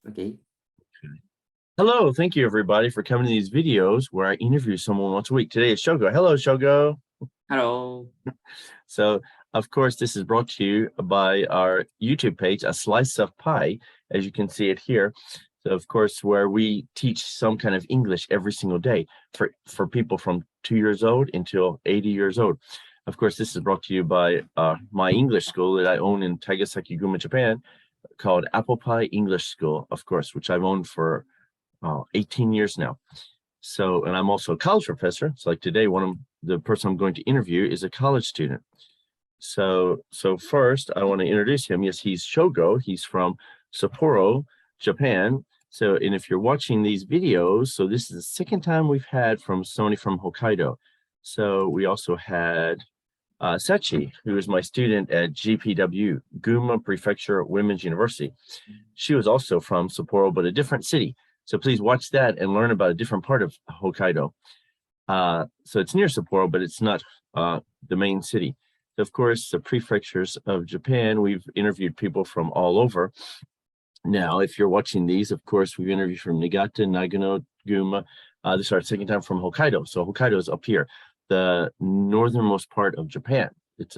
Okay. Hello, thank you everybody for coming to these videos where I interview someone once a week. Today is Shogo. Hello, Shogo. Hello. So, of course, this is brought to you by our YouTube page, A Slice of Pie, as you can see it here. So, of course, where we teach some kind of English every single day for people from 2 years old until 80 years old. Of course, this is brought to you by my English school that I own in Takasaki, Japan, called Apple Pie English School, of course, which I've owned for 18 years now. So, and I'm also a college professor. So like today, the person I'm going to interview is a college student. So first I want to introduce him. Yes, he's Shogo. He's from Sapporo, Japan. So, and if you're watching these videos, so this is the second time we've had from somebody from Hokkaido. So we also had Sachi, who is my student at GPWU, Gunma Prefecture Women's University. She was also from Sapporo, but a different city. So please watch that and learn about a different part of Hokkaido. So it's near Sapporo, but it's not the main city. So of course, the prefectures of Japan, we've interviewed people from all over. Now, if you're watching these, of course, we've interviewed from Niigata, Nagano, Gunma. This is our second time from Hokkaido. So Hokkaido is up here, the northernmost part of Japan. It's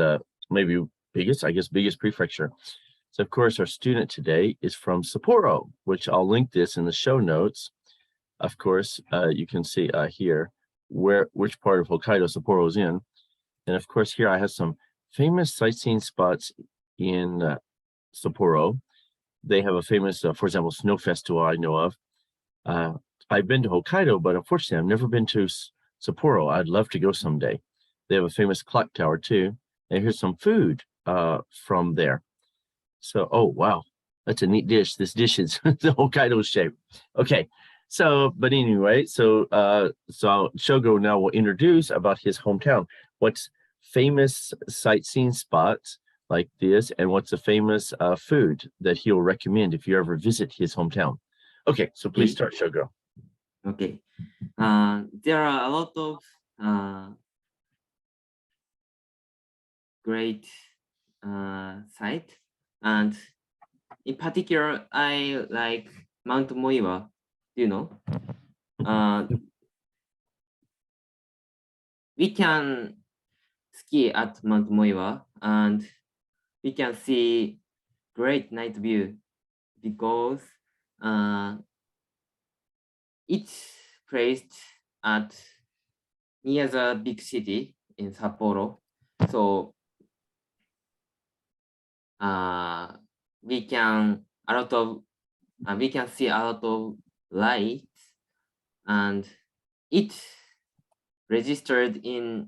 maybe biggest prefecture. So of course, our student today is from Sapporo, which I'll link this in the show notes. Of course, you can see here which part of Hokkaido Sapporo is in. And of course, here I have some famous sightseeing spots in Sapporo. They have a famous, for example, snow festival I know of. I've been to Hokkaido, but unfortunately, I've never been to Sapporo. I'd love to go someday. They have a famous clock tower too. And here's some food from there. So, oh, wow, that's a neat dish. This dish is the Hokkaido shape. Okay, so, but anyway, so Shogo now will introduce about his hometown. What's famous sightseeing spots like this, and what's a famous food that he'll recommend if you ever visit his hometown. Okay, so please start, Shogo. Okay. There are a lot of great sites. And in particular, I like Mount Moiwa. Do you know? We can ski at Mount Moiwa and we can see great night view because it's placed at near the big city in Sapporo. So we can see a lot of lights, and it registered in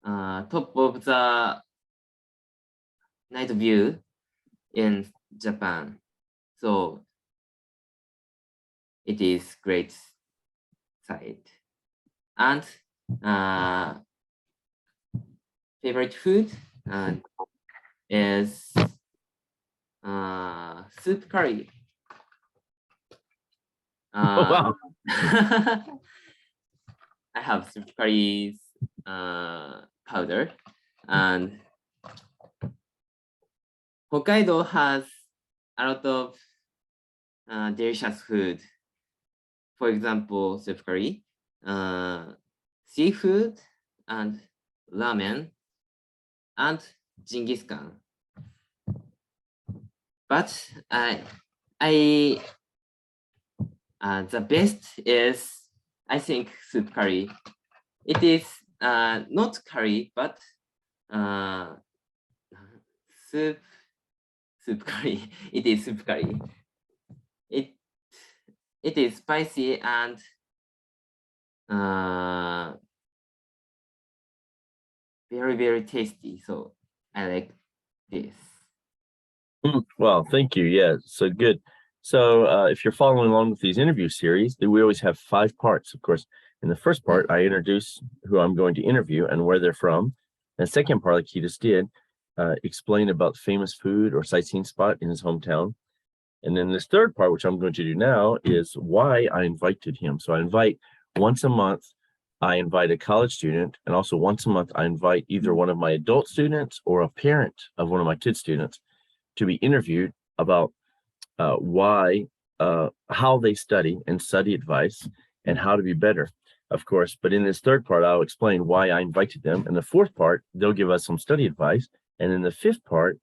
top of the night view in Japan. So it is great site. And favorite food is soup curry. Wow. I have soup curry's powder, and Hokkaido has a lot of delicious food. For example, soup curry, seafood, and ramen, and Genghis Khan. But the best is, I think, soup curry. It is not curry, but soup curry. It is soup curry. It is spicy and very, very tasty. So I like this. Well, thank you. Yeah, so good. So if you're following along with these interview series, we always have 5 parts, of course. In the first part, I introduce who I'm going to interview and where they're from. And the second part, like he just did, explain about famous food or sightseeing spot in his hometown. And then this third part, which I'm going to do now, is why I invited him. So I invite once a month, I invite a college student, and also once a month, I invite either one of my adult students or a parent of one of my kid students to be interviewed about why, how they study and study advice and how to be better, of course. But in this third part, I'll explain why I invited them. In the fourth part, they'll give us some study advice. And in the fifth part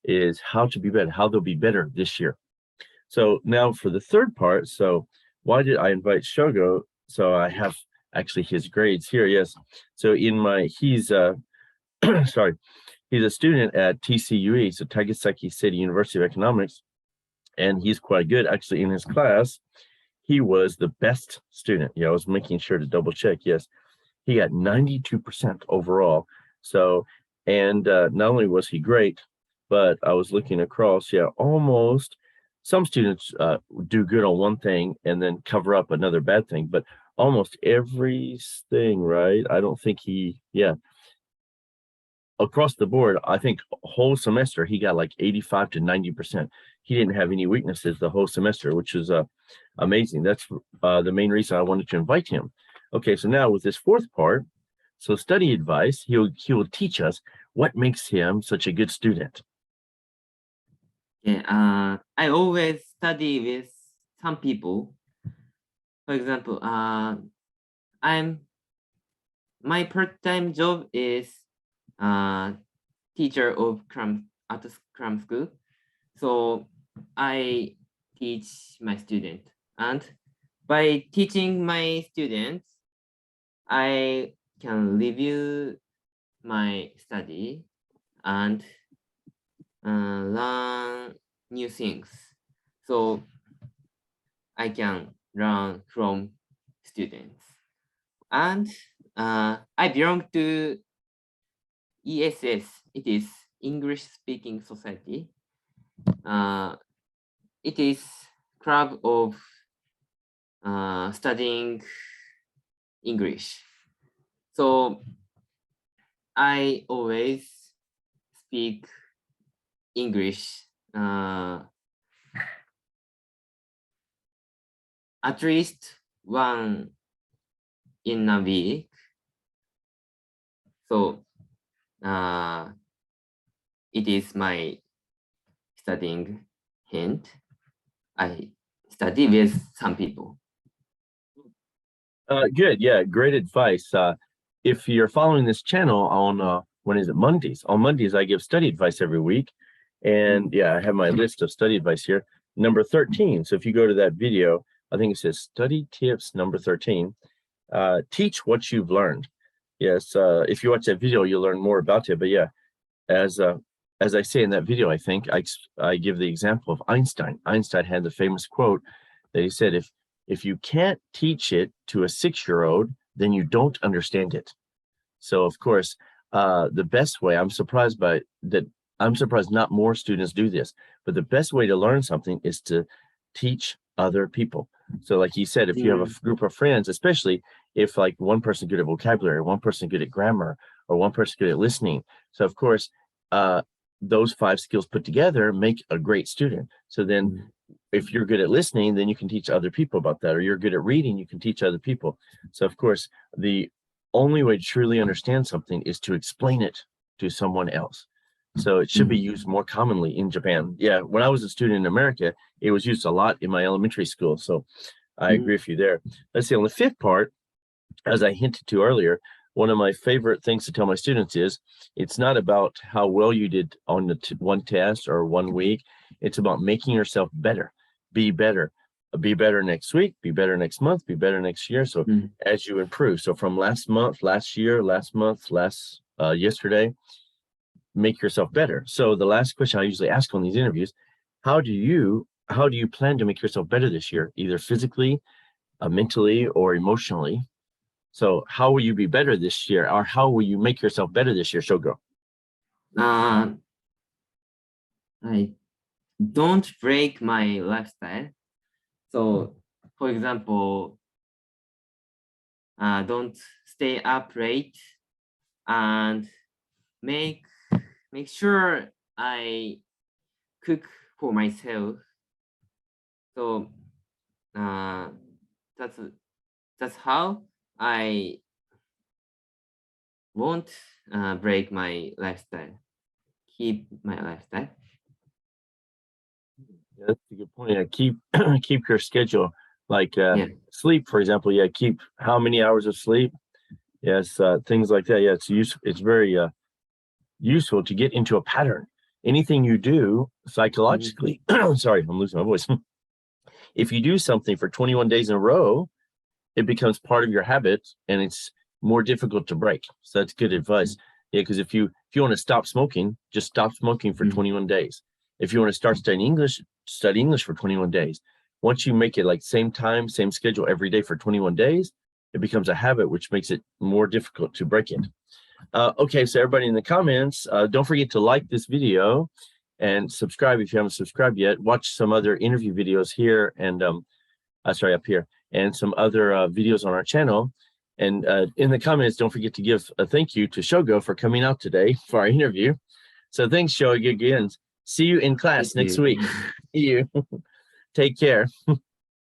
is how to be better, how they'll be better this year. So now for the third part, so why did I invite Shogo? So I have actually his grades here, yes. So he's sorry, he's a student at TCUE, so Takasaki City University of Economics, and he's quite good. Actually, in his class, he was the best student. Yeah, I was making sure to double check. Yes, he got 92% overall. So, and not only was he great, but I was looking across, yeah, almost some students do good on one thing and then cover up another bad thing, but almost everything, right? I don't think across the board, I think whole semester he got like 85 to 90%. He didn't have any weaknesses the whole semester, which is amazing. That's the main reason I wanted to invite him. Okay, so now with this fourth part, so study advice, he will teach us what makes him such a good student. Yeah, I always study with some people. For example, my part-time job is teacher of cram at cram school. So I teach my student, and by teaching my students, I can review my study and learn new things. So I can learn from students. And I belong to ESS. It is English Speaking Society. It is club of studying English. So I always speak English at least one in a week. So it is my studying hint. I study with some people. Good, yeah, great advice. If you're following this channel on when is it, Mondays? On Mondays, I give study advice every week. And yeah, I have my list of study advice here. Number 13. So if you go to that video, I think it says study tips number 13. Teach what you've learned. Yes, if you watch that video, you'll learn more about it. But yeah, as I say in that video, I think I give the example of Einstein. Einstein had the famous quote that he said, if you can't teach it to a 6-year-old, then you don't understand it. So of course, the best way, I'm surprised not more students do this, but the best way to learn something is to teach other people. So like you said, if you have a group of friends, especially if like one person good at vocabulary, one person good at grammar, or one person good at listening. So of course, those 5 skills put together make a great student. So then if you're good at listening, then you can teach other people about that, or you're good at reading, you can teach other people. So of course, the only way to truly understand something is to explain it to someone else. So it should be used more commonly in Japan. Yeah, when I was a student in America, it was used a lot in my elementary school. So I agree with you there. Let's see, on the 5th part, as I hinted to earlier, one of my favorite things to tell my students is it's not about how well you did on the one test or one week. It's about making yourself better, be better next week, be better next month, be better next year. So as you improve, so from last month, last year, last month, yesterday, make yourself better. So the last question I usually ask on these interviews, how do you plan to make yourself better this year, either physically, mentally, or emotionally? So how will you be better this year, or how will you make yourself better this year, Shogo? I don't break my lifestyle. So, for example, don't stay up late, and make sure I cook for myself. So that's how I won't break my lifestyle, keep my lifestyle. Yeah, that's a good point. Yeah, keep keep your schedule. Like Yeah. sleep, for example. Yeah, keep how many hours of sleep. Yes, things like that. Yeah, it's very useful to get into a pattern. Anything you do Mhm. psychologically, sorry, I'm losing my voice. If you do something for 21 days in a row, it becomes part of your habit and it's more difficult to break. So that's good advice. Yeah, because if you want to stop smoking, just stop smoking for Mhm. 21 days. If you want to start studying English, study English for 21 days. Once you make it like same time, same schedule every day for 21 days, it becomes a habit, which makes it more difficult to break it. Okay, so everybody in the comments, don't forget to like this video and subscribe if you haven't subscribed yet. Watch some other interview videos here and sorry, up here, and some other videos on our channel. And in the comments, don't forget to give a thank you to Shogo for coming out today for our interview. So thanks, Shogo, again. See you in Thank class next you. week. See you. Take care.